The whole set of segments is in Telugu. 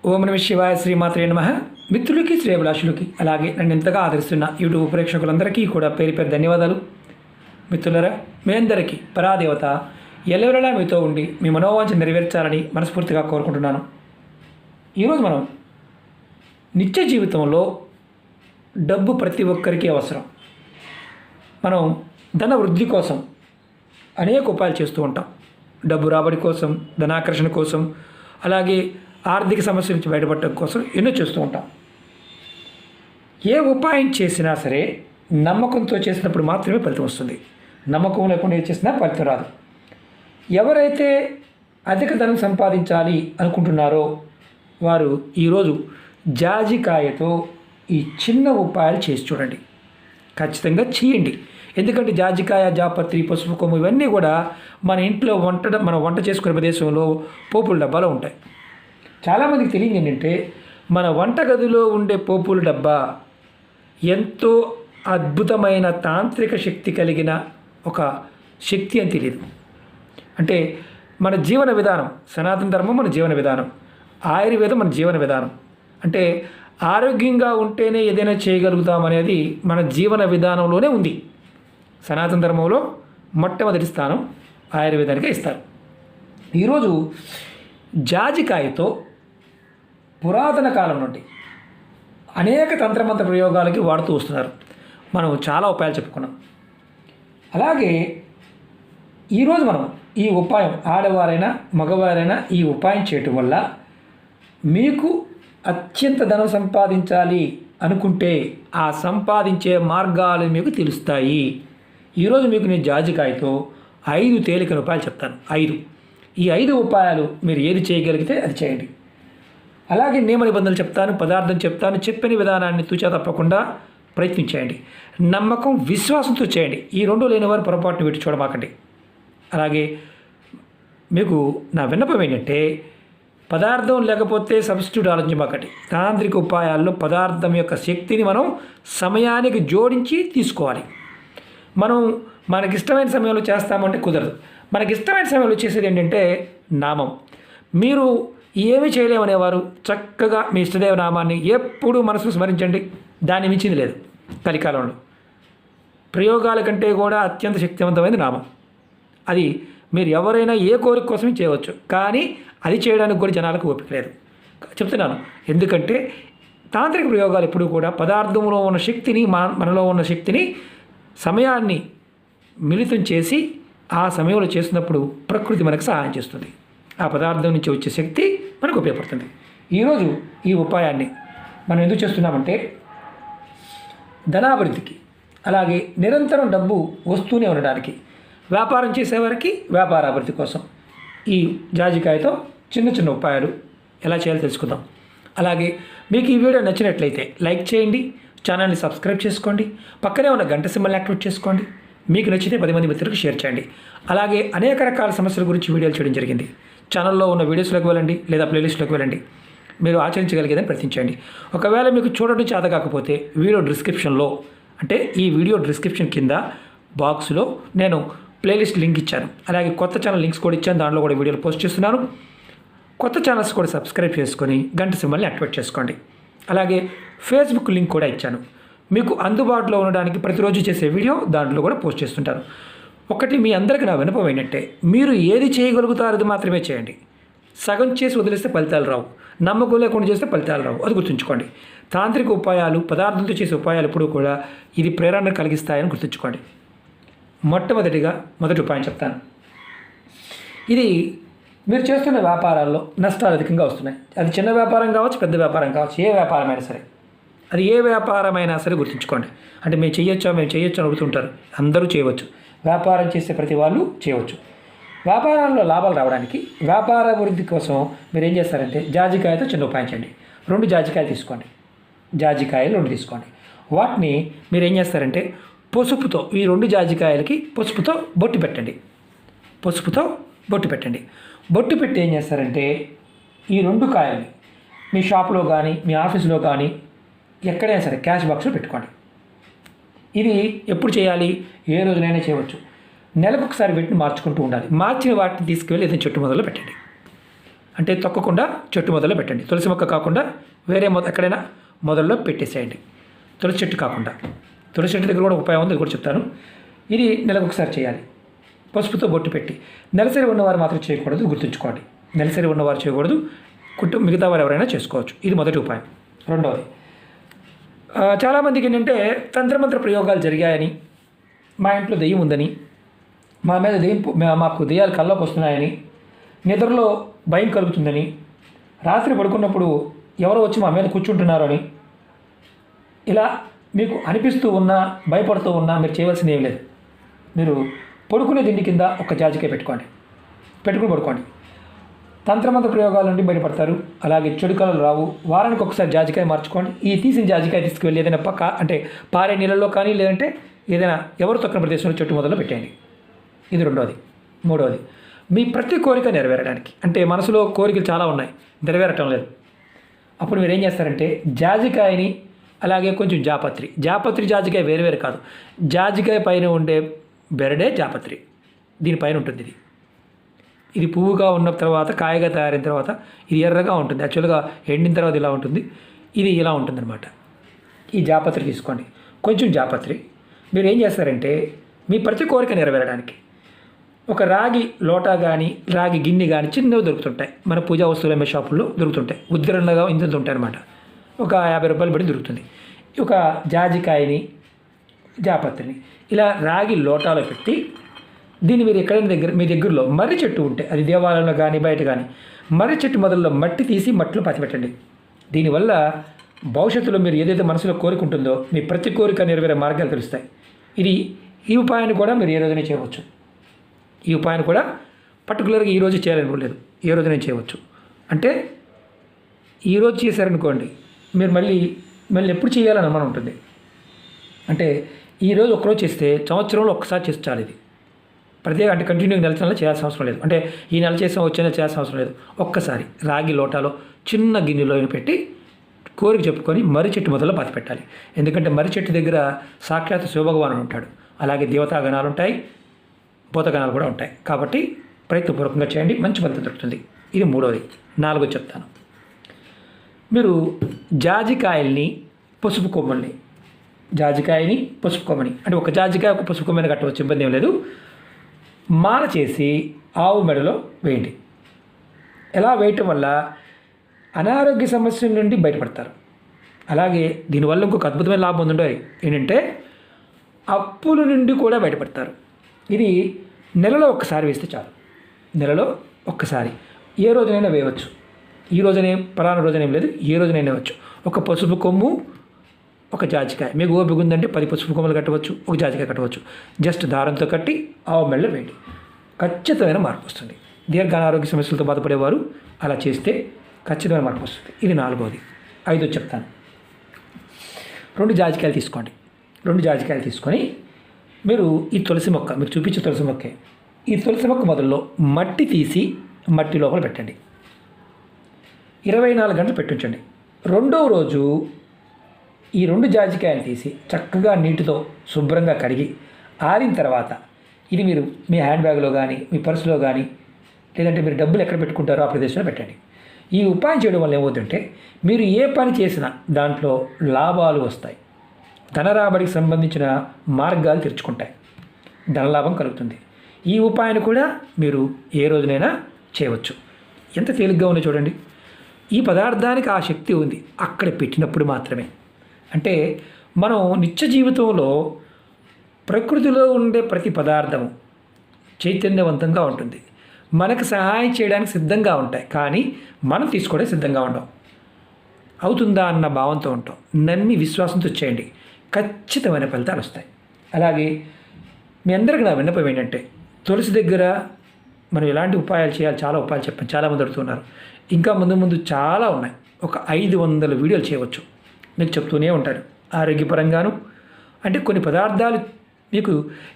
ఓం నమః శివాయ శ్రీమాత్రే నమః. మిత్రులకి శ్రేయభిలాషులకి అలాగే నన్ను ఎంతగా ఆదరిస్తున్న యూట్యూబ్ ప్రేక్షకులందరికీ కూడా పేరు పేరు ధన్యవాదాలు. మిత్రులరా, మీ అందరికీ పరాదేవత ఎల్లవెల్లలా మీతో ఉండి మీ మనోవాంఛ నెరవేర్చాలని మనస్ఫూర్తిగా కోరుకుంటున్నాను. ఈరోజు మనం నిత్య జీవితంలో డబ్బు ప్రతి ఒక్కరికి అవసరం. మనం ధన వృద్ధి కోసం అనేక ఉపాయాలు చేస్తూ ఉంటాం. డబ్బు రాబడి కోసం, ధనాకర్షణ కోసం, అలాగే ఆర్థిక సమస్యల నుంచి బయటపడటం కోసం ఎన్నో చేస్తూ ఉంటాం. ఏ ఉపాయం చేసినా సరే నమ్మకంతో చేసినప్పుడు మాత్రమే ఫలితం వస్తుంది. నమ్మకం లేకుండా ఏం చేసినా ఫలితం రాదు. ఎవరైతే అధిక ధనం సంపాదించాలి అనుకుంటున్నారో వారు ఈరోజు జాజికాయతో ఈ చిన్న ఉపాయాలు చేసి చూడండి. ఖచ్చితంగా చేయండి. ఎందుకంటే జాజికాయ, జాపత్రి, పసుపు కొమ్ము ఇవన్నీ కూడా మన ఇంట్లో మనం వంట చేసుకునే ప్రదేశంలో పోపుల డబ్బాలో ఉంటాయి. చాలామందికి తెలియదు ఏంటంటే మన వంటగదిలో ఉండే పోపుల డబ్బా ఎంతో అద్భుతమైన తాంత్రిక శక్తి కలిగిన ఒక శక్తి అని తెలియదు. అంటే మన జీవన విధానం, సనాతన ధర్మం మన జీవన విధానం, ఆయుర్వేదం మన జీవన విధానం. అంటే ఆరోగ్యంగా ఉంటేనే ఏదైనా చేయగలుగుతాం అనేది మన జీవన విధానంలోనే ఉంది. సనాతన ధర్మంలో మొట్టమొదటి స్థానం ఆయుర్వేదానికే ఇస్తారు. ఈరోజు జాజికాయతో పురాతన కాలం నుండి అనేక తంత్రమంత్ర ప్రయోగాలకి వాడుతూ వస్తున్నారు. మనం చాలా ఉపాయాలు చెప్పుకున్నాం. అలాగే ఈరోజు మనం ఈ ఉపాయం, ఆడవారైనా మగవారైనా ఈ ఉపాయం చేయటం వల్ల మీకు అత్యంత ధనం సంపాదించాలి అనుకుంటే ఆ సంపాదించే మార్గాలు మీకు తెలుస్తాయి. ఈరోజు మీకు నేను జాజికాయతో 5 తేలికైన ఉపాయాలు చెప్తాను. 5. ఈ 5 ఉపాయాలు మీరు ఏది చేయగలిగితే అది చేయండి. అలాగే నియమ నిబంధనలు చెప్తాను, పదార్థం చెప్తాను. చెప్పిన విధానాన్ని తూచా తప్పకుండా ప్రయత్నించేయండి. నమ్మకం, విశ్వాసంతో చేయండి. ఈ 2 లేని వారు పొరపాటును పెట్టి చూడమాకండి. అలాగే మీకు నా విన్నపం ఏంటంటే పదార్థం లేకపోతే సబ్స్టిట్యూట్ ఆలోచించమాకండి. తాంత్రిక ఉపాయాల్లో పదార్థం యొక్క శక్తిని మనం సమయానికి జోడించి తీసుకోవాలి. మనకిష్టమైన సమయంలో చేస్తామంటే కుదరదు. మనకిష్టమైన సమయంలో చేసేది ఏంటంటే నామం. మీరు ఏమీ చేయలేమనేవారు చక్కగా మీ ఇష్టదేవ నామాన్ని ఎప్పుడూ మనసులో స్మరించండి. దాన్ని మించింది లేదు. కలికాలంలో ప్రయోగాల కంటే కూడా అత్యంత శక్తివంతమైనది నామం. అది మీరు ఎవరైనా ఏ కోరిక కోసమే చేయవచ్చు. కానీ అది చేయడానికి కూడా జనాలకు ఓపిక లేదు. చెప్తున్నాను ఎందుకంటే తాంత్రిక ప్రయోగాలు ఎప్పుడూ కూడా పదార్థంలో ఉన్న శక్తిని, మనలో ఉన్న శక్తిని, సమయాన్ని మిళితం చేసి ఆ సమయంలో చేసినప్పుడు ప్రకృతి మనకు సహాయం చేస్తుంది. ఆ పదార్థం నుంచి వచ్చే శక్తి మనకు ఉపయోగపడుతుంది. ఈరోజు ఈ ఉపాయాన్ని మనం ఎందుకు చేస్తున్నామంటే ధనాభివృద్ధికి, అలాగే నిరంతరం డబ్బు వస్తూనే ఉండడానికి, వ్యాపారం చేసేవారికి వ్యాపార అభివృద్ధి కోసం ఈ జాజికాయతో చిన్న చిన్న ఉపాయాలు ఎలా చేయాలో తెలుసుకుందాం. అలాగే మీకు ఈ వీడియో నచ్చినట్లయితే లైక్ చేయండి, ఛానల్ని సబ్స్క్రైబ్ చేసుకోండి, పక్కనే ఉన్న గంట సింబల్ని యాక్టివేట్ చేసుకోండి. మీకు నచ్చితే 10 మంది మిత్రులకు షేర్ చేయండి. అలాగే అనేక రకాల సమస్యల గురించి వీడియోలు చేయడం జరిగింది. ఛానల్లో ఉన్న వీడియోస్లోకి వెళ్ళండి లేదా ప్లేలిస్ట్లోకి వెళ్ళండి. మీరు ఆచరించగలిగేదని ప్రయత్నించండి. ఒకవేళ మీకు చూడడం చేత కాకపోతే ఈ వీడియో డిస్క్రిప్షన్ కింద బాక్స్లో నేను ప్లేలిస్ట్ లింక్ ఇచ్చాను. అలాగే కొత్త ఛానల్ లింక్స్ కూడా ఇచ్చాను. దాంట్లో కూడా వీడియోలు పోస్ట్ చేస్తున్నాను. కొత్త ఛానల్స్ కూడా సబ్స్క్రైబ్ చేసుకొని గంట సింబల్ని యాక్టివేట్ చేసుకోండి. అలాగే ఫేస్బుక్ లింక్ కూడా ఇచ్చాను. మీకు అందుబాటులో ఉండడానికి ప్రతిరోజు చేసే వీడియో దాంట్లో కూడా పోస్ట్ చేస్తుంటాను. ఒకటి మీ అందరికీ నా వినపం ఏంటంటే మీరు ఏది చేయగలుగుతారో అది మాత్రమే చేయండి. సగం చేసి వదిలేస్తే ఫలితాలు రావు. నమ్మకం లేకుండా చేస్తే ఫలితాలు రావు. అది గుర్తుంచుకోండి. తాంత్రిక ఉపాయాలు, పదార్థంతో చేసే ఉపాయాలు ఎప్పుడూ కూడా ఇది ప్రేరణ కలిగిస్తాయని గుర్తుంచుకోండి. మొదటి ఉపాయం చెప్తాను. ఇది మీరు చేస్తున్న వ్యాపారాల్లో నష్టాలు అధికంగా వస్తున్నాయి. అది చిన్న వ్యాపారం కావచ్చు, పెద్ద వ్యాపారం కావచ్చు, ఏ వ్యాపారమైనా సరే, అది ఏ వ్యాపారమైనా సరే గుర్తుంచుకోండి. అంటే మేము చేయొచ్చు అని అడుగుతుంటారు. అందరూ చేయవచ్చు. వ్యాపారం చేసే ప్రతి వాళ్ళు చేయవచ్చు. వ్యాపారాల్లో లాభాలు రావడానికి, వ్యాపార అభివృద్ధి కోసం మీరు ఏం చేస్తారంటే జాజికాయతో చిన్న ఉపాయం చేయండి. 2 జాజికాయలు తీసుకోండి. జాజికాయలు 2 తీసుకోండి. వాటిని మీరు ఏం చేస్తారంటే పసుపుతో, ఈ 2 జాజికాయలకి పసుపుతో బొట్టు పెట్టండి. బొట్టు పెట్టి ఏం చేస్తారంటే ఈ 2 కాయల్ని మీ షాప్లో కానీ, మీ ఆఫీస్లో కానీ, ఎక్కడైనా సరే క్యాష్ బాక్స్లో పెట్టుకోండి. ఇది ఎప్పుడు చేయాలి? ఏ రోజునైనా చేయవచ్చు. నెలకు ఒకసారి వీటిని మార్చుకుంటూ ఉండాలి. మార్చిన వాటిని తీసుకువెళ్ళి ఏదైనా చెట్టు మొదలు పెట్టండి. అంటే తొక్కకుండా చెట్టు మొదల్లో పెట్టండి. తులసి మొక్క కాకుండా వేరే ఎక్కడైనా మొదల్లో పెట్టేసేయండి. తులసి చెట్టు కాకుండా. తులసి చెట్టు దగ్గర కూడా ఉపాయం ఉంది, అది కూడా చెప్తాను. ఇది నెలకు ఒకసారి చేయాలి. పసుపుతో బొట్టు పెట్టి. నెలసరి ఉన్నవారు మాత్రం చేయకూడదు, గుర్తుంచుకోండి. నెలసరి ఉన్నవారు చేయకూడదు, మిగతా వారు ఎవరైనా చేసుకోవచ్చు. ఇది మొదటి ఉపాయం. రెండవది, చాలామందికి ఏంటంటే తంత్రమంత్ర ప్రయోగాలు జరిగాయని, మా ఇంట్లో దెయ్యం ఉందని, మా మీద మాకు దెయ్యాలు కల్లోకి వస్తున్నాయని, నిద్రలో భయం కలుగుతుందని, రాత్రి పడుకున్నప్పుడు ఎవరో వచ్చి మా మీద కూర్చుంటున్నారు అని, ఇలా మీకు అనిపిస్తూ ఉన్నా, భయపడుతూ ఉన్నా మీరు చేయవలసింది ఏం లేదు. మీరు పడుకునే దిండి కింద ఒక జాజికాయ పెట్టుకుని పడుకోండి. తంత్రమంత్ర ప్రయోగాల నుండి బయటపడతారు. అలాగే చెడు కళలు రావు. వారానికి ఒకసారి జాజికాయ మార్చుకోండి. ఈ తీసిన జాజికాయ తీసుకువెళ్ళి ఏదైనా అంటే పారే నీళ్ళల్లో కానీ, లేదంటే ఏదైనా ఎవరు తొక్కని ప్రదేశంలో చెట్టు మొదలు పెట్టేయండి. ఇది రెండవది. మూడవది, మీ ప్రతి కోరిక నెరవేరడానికి, అంటే మనసులో కోరికలు చాలా ఉన్నాయి, నెరవేరటం లేదు. అప్పుడు మీరు ఏం చేస్తారంటే జాజికాయని, అలాగే కొంచెం జాపత్రి జాజికాయ వేరు కాదు. జాజికాయ పైన ఉండే బెరడే జాపత్రి, దీనిపైన ఉంటుంది. ఇది పువ్వుగా ఉన్న తర్వాత, కాయగా తయారైన తర్వాత ఇది ఎర్రగా ఉంటుంది. యాక్చువల్గా ఎండిన తర్వాత ఇలా ఉంటుంది, ఇది ఇలా ఉంటుందన్నమాట. ఈ జాపత్రి తీసుకోండి, కొంచెం జాపత్రి. మీరు ఏం చేస్తారంటే మీ ప్రతి కోరిక నెరవేరడానికి ఒక రాగి లోటా కానీ, రాగి గిన్నె కానీ చిన్నవి దొరుకుతుంటాయి, మన పూజా వస్తువులు అమ్మే షాపుల్లో దొరుకుతుంటాయి. ఉద్గరణగా ఇంత ఉంటాయి అనమాట. ఒక 50 రూపాయలు పడి దొరుకుతుంది. ఒక జాజికాయని, జాపత్రిని ఇలా రాగి లోటాలో పెట్టి, దీన్ని మీరు ఎక్కడైనా మీ దగ్గరలో మర్రి చెట్టు ఉంటే, అది దేవాలయంలో కానీ బయట కానీ, మర్రి చెట్టు మొదల్లో మట్టి తీసి మట్టిలో పాతిపెట్టండి. దీనివల్ల భవిష్యత్తులో మీరు ఏదైతే మనసులో కోరిక ఉంటుందో మీ ప్రతి కోరిక నెరవేరే మార్గాలు తెలుస్తాయి. ఈ ఉపాయాన్ని కూడా మీరు ఏ రోజునే చేయవచ్చు. ఈ ఉపాయాన్ని కూడా పర్టికులర్గా ఈరోజు చేయాలని లేదు, ఏ రోజునే చేయవచ్చు. అంటే ఈరోజు చేశారనుకోండి, మీరు మళ్ళీ ఎప్పుడు చేయాలని అనుమానం ఉంటుంది. అంటే ఈరోజు ఒకరోజు చేస్తే సంవత్సరంలో ఒక్కసారి చేసి చాలు. ఇది ప్రత్యేక అంటే కంటిన్యూ నెల చేయాల్సిన అవసరం లేదు. అంటే ఈ నెల చేసాం వచ్చే నెల చేయాల్సిన అవసరం లేదు. ఒక్కసారి రాగి లోటాలో చిన్న గిన్నెలో పెట్టి కోరిక చెప్పుకొని మర్రి చెట్టు మొదల్లో పాతి పెట్టాలి. ఎందుకంటే మర్రి చెట్టు దగ్గర సాక్షాత్ శివభగవానుడు ఉంటాడు. అలాగే దేవతాగణాలు ఉంటాయి, భూతగణాలు కూడా ఉంటాయి. కాబట్టి ప్రయత్నపూర్వకంగా చేయండి, మంచి ఫలితం దొరుకుతుంది. ఇది మూడవది. నాలుగోది చెప్తాను. మీరు జాజికాయల్ని, పసుపు కొమ్మల్ని, జాజికాయని పసుపు కొమ్మని, అంటే ఒక జాజికాయ ఒక పసుపు కొమ్మని కట్టవచ్చు, ఇబ్బంది ఏం లేదు. మాల చేసి ఆవు మెడలో వేయండి. ఎలా వేయటం వల్ల అనారోగ్య సమస్యల నుండి బయటపడతారు. అలాగే దీనివల్ల ఇంకొక అద్భుతమైన లాభం ఉందండి. ఏంటంటే అప్పుల నుండి కూడా బయటపడతారు. ఇది నెలలో ఒక్కసారి వేస్తే చాలు. నెలలో ఒక్కసారి ఏ రోజునైనా వేయవచ్చు. ఈ రోజునే పలానా రోజున ఏం లేదు, ఏ రోజునైనా వేయవచ్చు. ఒక పసుపు కొమ్ము, ఒక జాజికాయ. మీకు ఓపిక ఉందంటే 10 పసుపు కొమ్మలు కట్టవచ్చు, ఒక జాజికాయ కట్టవచ్చు. జస్ట్ దారంతో కట్టి ఆవు మెడలో వేయండి. ఖచ్చితమైన మార్పు వస్తుంది. దీర్ఘ అనారోగ్య సమస్యలతో బాధపడేవారు అలా చేస్తే ఖచ్చితమైన మార్పు వస్తుంది. ఇది నాలుగవది. ఐదోది చెప్తాను. 2 జాజికాయలు తీసుకోండి. 2 జాజికాయలు తీసుకొని మీరు ఈ తులసి మొక్క, మీకు చూపించే తులసి మొక్కే, ఈ తులసి మొక్క మొదల్లో మట్టి తీసి మట్టి లోపల పెట్టండి. 24 గంటలు పెట్టించండి. రెండవ రోజు ఈ 2 జాజికాయలు తీసి చక్కగా నీటితో శుభ్రంగా కడిగి ఆరిన తర్వాత ఇది మీరు మీ హ్యాండ్ బ్యాగ్లో కానీ, మీ పర్సులో కానీ, లేదంటే మీరు డబ్బులు ఎక్కడ పెట్టుకుంటారో ఆ ప్రదేశంలో పెట్టండి. ఈ ఉపాయం చేయడం వల్ల ఏమవుతుందంటే మీరు ఏ పని చేసినా దాంట్లో లాభాలు వస్తాయి. ధనరాబడికి సంబంధించిన మార్గాలు తెరుచుకుంటాయి, ధనలాభం కలుగుతుంది. ఈ ఉపాయాన్ని కూడా మీరు ఏ రోజునైనా చేయవచ్చు. ఎంత తేలిగ్గా ఉందో చూడండి. ఈ పదార్థానికి ఆ శక్తి ఉంది అక్కడ పెట్టినప్పుడు మాత్రమే. అంటే మనం నిత్య జీవితంలో ప్రకృతిలో ఉండే ప్రతి పదార్థము చైతన్యవంతంగా ఉంటుంది, మనకు సహాయం చేయడానికి సిద్ధంగా ఉంటాయి. కానీ మనం తీసుకోవడం సిద్ధంగా ఉండం, అవుతుందా అన్న భావంతో ఉంటాం. నమ్మి విశ్వాసంతో చేయండి, ఖచ్చితమైన ఫలితాలు వస్తాయి. అలాగే మీ అందరికీ నా విన్నపం ఏంటంటే తులసి దగ్గర మనం ఎలాంటి ఉపాయాలు చేయాలి, చాలా ఉపాయాలు చెప్పాను, చాలామంది అడుగుతున్నారు. ఇంకా ముందు చాలా ఉన్నాయి. ఒక 500 వీడియోలు చేయవచ్చు, మీకు చెప్తూనే ఉంటాను. ఆరోగ్యపరంగాను అంటే కొన్ని పదార్థాలు మీకు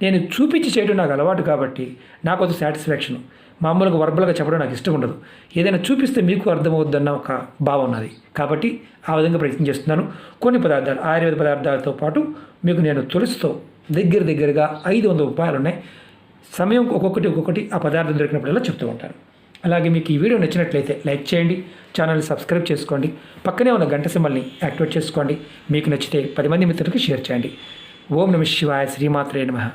నేను చూపించి చేయడం నాకు అలవాటు కాబట్టి నాకు అది సాటిస్ఫాక్షన్. మామూలుగా వర్బల్గా చెప్పడం నాకు ఇష్టం ఉండదు. ఏదైనా చూపిస్తే మీకు అర్థమవుద్దన్న ఒక భావం ఉన్నది కాబట్టి ఆ విధంగా ప్రయత్నం చేస్తున్నాను. కొన్ని పదార్థాలు, ఆయుర్వేద పదార్థాలతో పాటు మీకు నేను తులసితో దగ్గరగా 500 ఉపాయాలు ఉన్నాయి. సమయం ఒక్కొక్కటి ఆ పదార్థం దొరికినప్పుడల్లా చెప్తూ ఉంటాను. అలాగే మీకు ఈ వీడియో నచ్చినట్లయితే లైక్ చేయండి, ఛానల్ సబ్స్క్రైబ్ చేసుకోండి, పక్కనే ఉన్న గంట సింబల్ని యాక్టివేట్ చేసుకోండి. మీకు నచ్చితే 10 మంది మిత్రులకి షేర్ చేయండి. ఓం నమః శివాయ, శ్రీమాత్రే నమః.